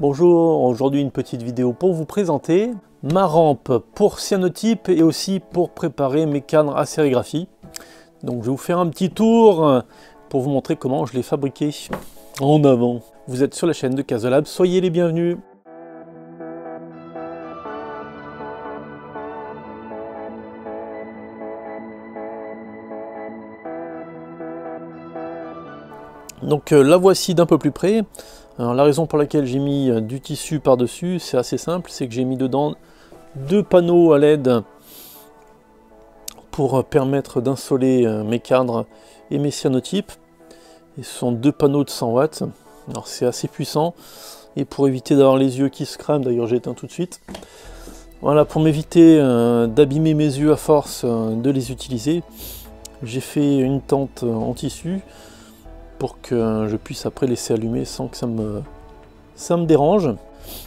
Bonjour, aujourd'hui une petite vidéo pour vous présenter ma rampe pour cyanotype et aussi pour préparer mes cadres à sérigraphie. Donc je vais vous faire un petit tour pour vous montrer comment je l'ai fabriqué. En avant. Vous êtes sur la chaîne de Casolab, soyez les bienvenus. Donc la voici d'un peu plus près. Alors, la raison pour laquelle j'ai mis du tissu par-dessus, c'est assez simple, c'est que j'ai mis dedans deux panneaux à LED pour permettre d'insoler mes cadres et mes cyanotypes. Et ce sont deux panneaux de 100 watts. Alors c'est assez puissant. Et pour éviter d'avoir les yeux qui se crament, d'ailleurs j'ai éteint tout de suite. Voilà, pour m'éviter d'abîmer mes yeux à force de les utiliser, j'ai fait une tente en tissu pour que je puisse après laisser allumer sans que ça me dérange.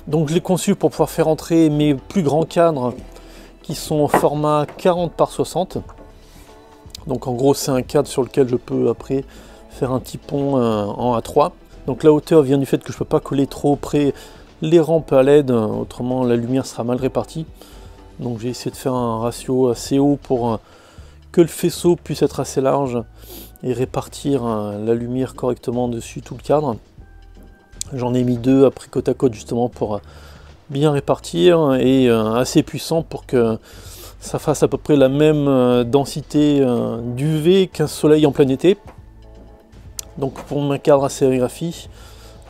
Donc je l'ai conçu pour pouvoir faire entrer mes plus grands cadres qui sont au format 40 par 60. Donc en gros c'est un cadre sur lequel je peux après faire un petit pont en A3. Donc la hauteur vient du fait que je ne peux pas coller trop près les rampes à LED, autrement la lumière sera mal répartie. Donc j'ai essayé de faire un ratio assez haut pour que le faisceau puisse être assez large et répartir la lumière correctement dessus tout le cadre. J'en ai mis deux après côte à côte justement pour bien répartir et assez puissant pour que ça fasse à peu près la même densité d'UV qu'un soleil en plein été. Donc pour mon cadre à sérigraphie,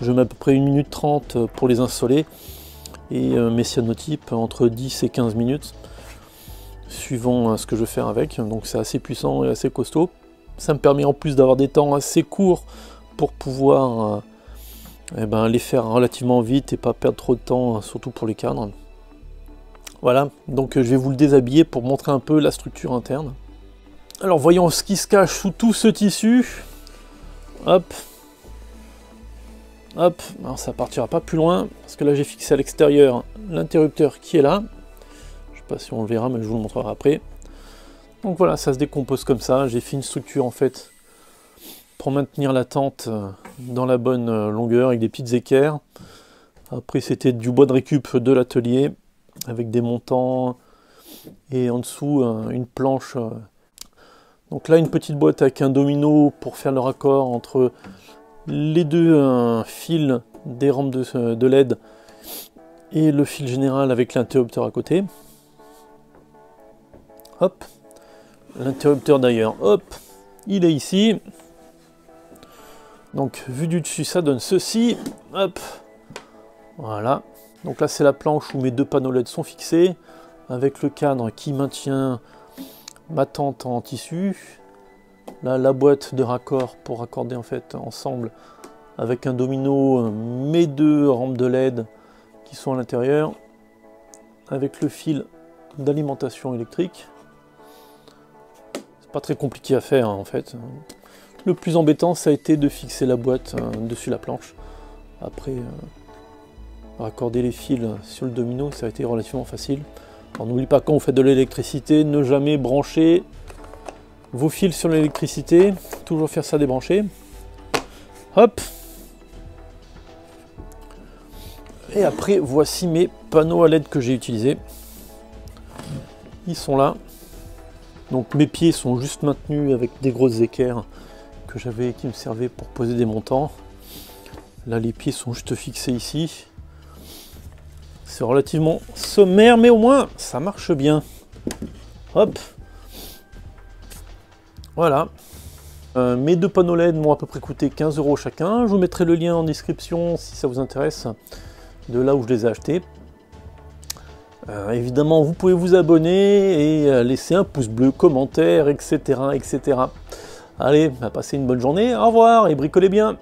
je mets à peu près 1 minute 30 pour les insoler et mes cyanotypes entre 10 et 15 minutes suivant ce que je veux faire avec. Donc c'est assez puissant et assez costaud. Ça me permet en plus d'avoir des temps assez courts pour pouvoir les faire relativement vite et pas perdre trop de temps, surtout pour les cadres. Voilà, donc je vais vous le déshabiller pour montrer un peu la structure interne. Alors voyons ce qui se cache sous tout ce tissu. Hop, hop, alors ça partira pas plus loin parce que là j'ai fixé à l'extérieur l'interrupteur qui est là. Je sais pas si on le verra, mais je vous le montrerai après. Donc voilà, ça se décompose comme ça. J'ai fait une structure en fait pour maintenir la tente dans la bonne longueur avec des petites équerres. Après c'était du bois de récup de l'atelier avec des montants et en dessous une planche. Donc là une petite boîte avec un domino pour faire le raccord entre les deux fils des rampes de LED et le fil général avec l'interrupteur à côté. Hop. L'interrupteur d'ailleurs, hop, il est ici. Donc vu du dessus, ça donne ceci. Hop, voilà. Donc là c'est la planche où mes deux panneaux LED sont fixés, avec le cadre qui maintient ma tente en tissu. Là la boîte de raccord pour raccorder en fait ensemble avec un domino mes deux rampes de LED qui sont à l'intérieur, avec le fil d'alimentation électrique. Pas très compliqué à faire en fait. Le plus embêtant ça a été de fixer la boîte dessus la planche. Après raccorder les fils sur le domino, ça a été relativement facile. Alors n'oubliez pas, quand vous faites de l'électricité, ne jamais brancher vos fils sur l'électricité, toujours faire ça débrancher. Hop. Et après voici mes panneaux à LED que j'ai utilisés. Ils sont là. Donc mes pieds sont juste maintenus avec des grosses équerres que j'avais qui me servaient pour poser des montants. Là les pieds sont juste fixés ici. C'est relativement sommaire mais au moins ça marche bien. Hop. Voilà. Mes deux panneaux LED m'ont à peu près coûté 15 € chacun. Je vous mettrai le lien en description si ça vous intéresse de là où je les ai achetés. Évidemment, vous pouvez vous abonner et laisser un pouce bleu, commentaire, etc. etc. Allez, passez une bonne journée, au revoir et bricolez bien.